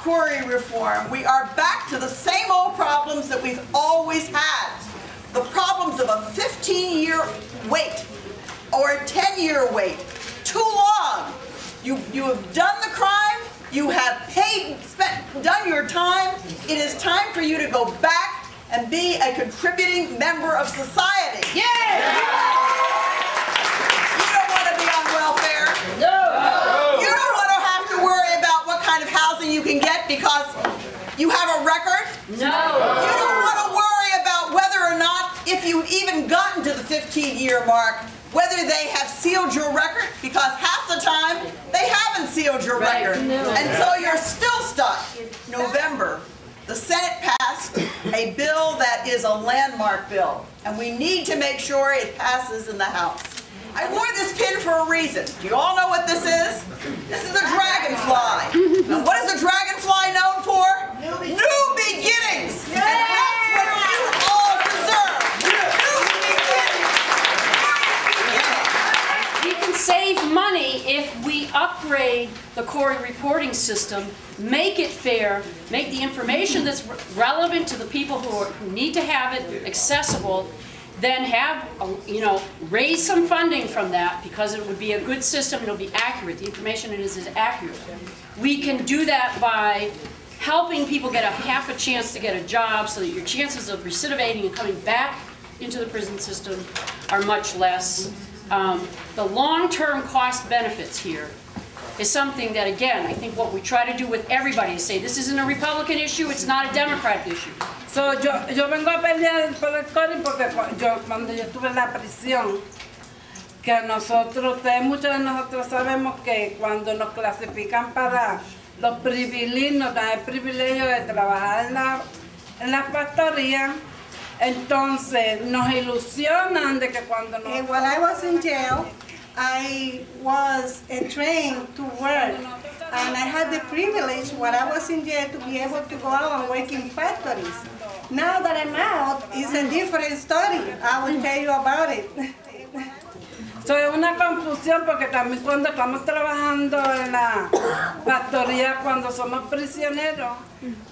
CORI reform, we are back to the same old problems that we've always had. The problems of a 15-year wait or a 10-year wait. Too long. You have done the crime, you have done your time. It is time for you to go back and be a contributing member of society. Yeah! You don't want to be on welfare. No! You don't want to have to worry about what kind of housing you can get because you have a record. No! You don't want to worry about whether or not, if you've even gotten to the 15-year mark, whether they have sealed your record, because half the time they haven't sealed your record. No. And so you're still stuck. November, the Senate passed a bill that is a landmark bill, and we need to make sure it passes in the House. I wore this pin for a reason. Do you all know what this is? This is a dragonfly. And what is a dragonfly known for? New beginnings. And that's what you all deserve. New beginnings. We can save money if we upgrade the CORI reporting system, make it fair, make the information that's relevant to the people who need to have it accessible, then have, raise some funding from that because it would be a good system, it'll be accurate, the information is accurate. We can do that by helping people get half a chance to get a job so that your chances of recidivating and coming back into the prison system are much less. The long-term cost benefits here is something that, again, I think what we try to do with everybody is say this isn't a Republican issue, it's not a Democratic issue. So, yo vengo a pelear por el CORI porque cuando yo estuve en la prisión, que muchos de nosotros sabemos que cuando nos clasifican para los privilegios, nos dan el privilegio de trabajar en la factoría, entonces nos ilusionan de que cuando nos... While I was in jail, I was trained to work, and I had the privilege while I was in jail to be able to go out and work in factories. Now that I'm out, it's a different story. I will tell you about it. So, es una confusión porque también cuando estamos trabajando en la factoría, cuando somos prisioneros.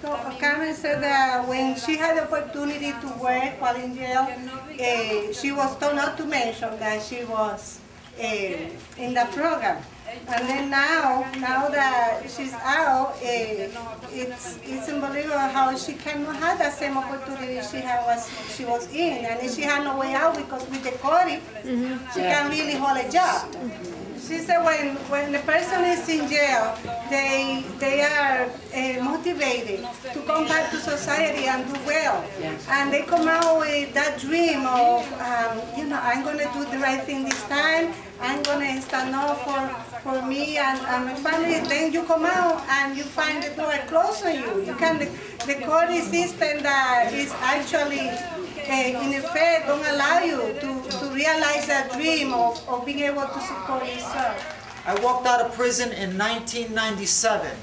So, Carmen said that when she had the opportunity to work while in jail, she was told not to mention that she was in the program. And then now that she's out, it's unbelievable how she cannot have the same opportunity she was in, and she had no way out because with the CORI, she can't really hold a job. She said when the person is in jail, they are motivated to come back to society and do well, and they come out with that dream of I'm going to do the right thing this time. I'm going to stand up for me and my family. Then you come out and you find the door closed on you. The CORI system that is actually, in effect, don't allow you to realize that dream of being able to support yourself. I walked out of prison in 1997.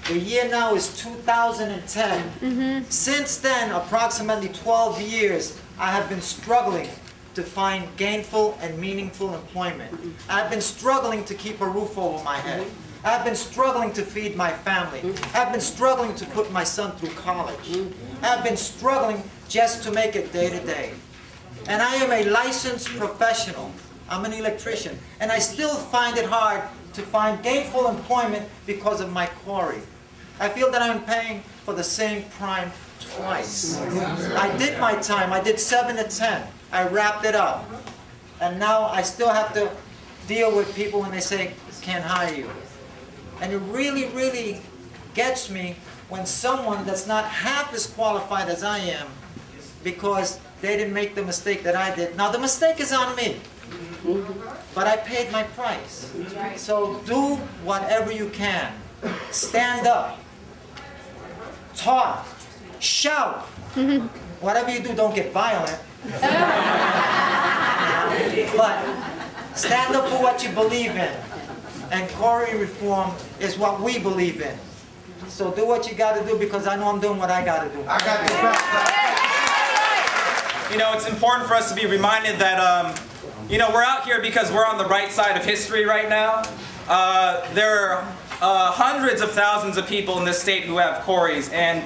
The year now is 2010. Since then, approximately 12 years, I have been struggling to find gainful and meaningful employment. I've been struggling to keep a roof over my head. I've been struggling to feed my family. I've been struggling to put my son through college. I've been struggling just to make it day to day. And I am a licensed professional. I'm an electrician. And I still find it hard to find gainful employment because of my CORI. I feel that I'm paying for the same crime twice. I did my time. I did 7 to 10. I wrapped it up. And now I still have to deal with people when they say, can't hire you. And it really, really gets me when someone that's not half as qualified as I am, because they didn't make the mistake that I did. Now the mistake is on me, but I paid my price. So do whatever you can. Stand up, talk, shout. Whatever you do, don't get violent. But stand up for what you believe in. And CORI reform is what we believe in. So do what you got to do, because I know I'm doing what I got to do. I got this back. You know, it's important for us to be reminded that, we're out here because we're on the right side of history right now. There are hundreds of thousands of people in this state who have CORIs, and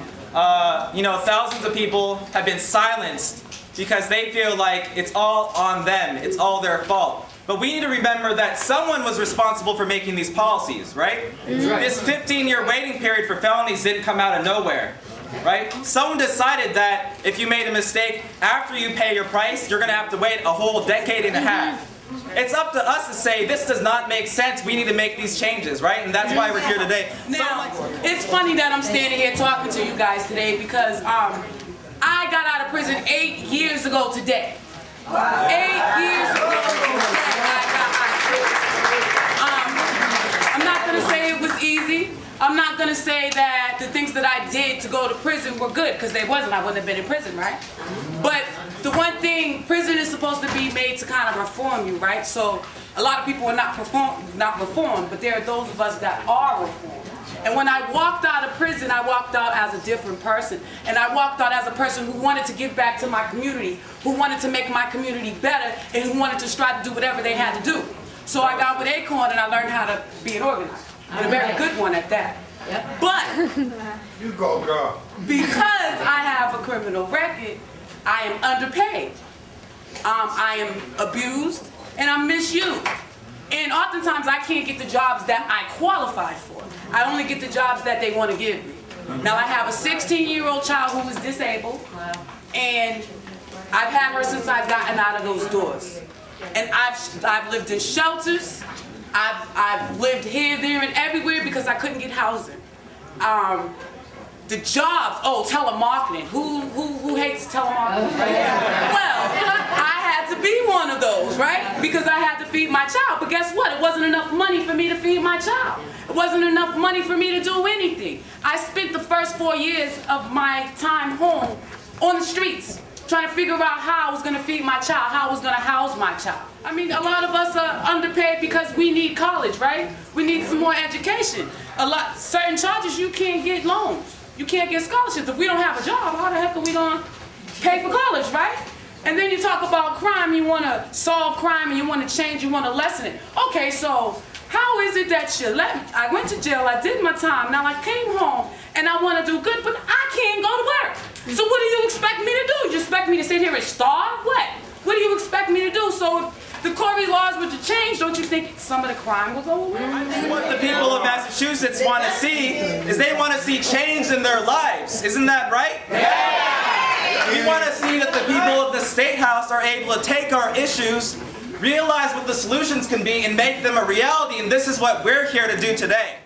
you know, thousands of people have been silenced because they feel like it's all on them, it's all their fault. But we need to remember that someone was responsible for making these policies, right? This 15-year waiting period for felonies didn't come out of nowhere, right? Someone decided that if you made a mistake, after you pay your price, you're going to have to wait a whole decade and a half. It's up to us to say, this does not make sense, we need to make these changes, right? And that's why we're here today. Now, it's funny that I'm standing here talking to you guys today because I got out of prison 8 years ago today. 8 years ago today I got out of prison. I'm not going to say it was easy. I'm not going to say that the things that I did to go to prison were good, because they wasn't. I wouldn't have been in prison, right? But the one thing, prison is supposed to be made to kind of reform you, right? So a lot of people are not reformed, but there are those of us that are reformed. And when I walked out of prison, I walked out as a different person. And I walked out as a person who wanted to give back to my community, who wanted to make my community better, and who wanted to strive to do whatever they had to do. So I got with Acorn and I learned how to be an organizer. And a very good one at that. But You go, girl. because I have a criminal record, I am underpaid. I am abused and I'm misused. And oftentimes I can't get the jobs that I qualify for. I only get the jobs that they want to give me. Now I have a 16-year-old child who is disabled, and I've had her since I've gotten out of those doors. And I've lived in shelters. I've lived here, there, and everywhere because I couldn't get housing. The jobs, telemarketing. Who hates telemarketing? Well, I had to be one of those, right? Because I had to feed my child. But guess what? It wasn't enough money for me to feed my child. It wasn't enough money for me to do anything. I spent the first 4 years of my time home on the streets, trying to figure out how I was going to feed my child, how I was going to house my child. I mean, a lot of us are underpaid because we need college, right? We need some more education. Certain charges, you can't get loans. You can't get scholarships. If we don't have a job, how the heck are we going to pay for college, right? And then you talk about crime, you want to solve crime and you want to change, you want to lessen it. Okay, so how is it that I went to jail, I did my time, now I came home and I want to do good, but I can't go to work. So what do you expect me to do? You expect me to sit here and starve? What do you expect me to do? So if the CORI laws were to change, don't you think some of the crime will go away? I think what the people of Massachusetts want to see is they want to see change in their lives. Isn't that right? Yeah. We want to see that the people of the State House are able to take our issues, realize what the solutions can be, and make them a reality, and this is what we're here to do today.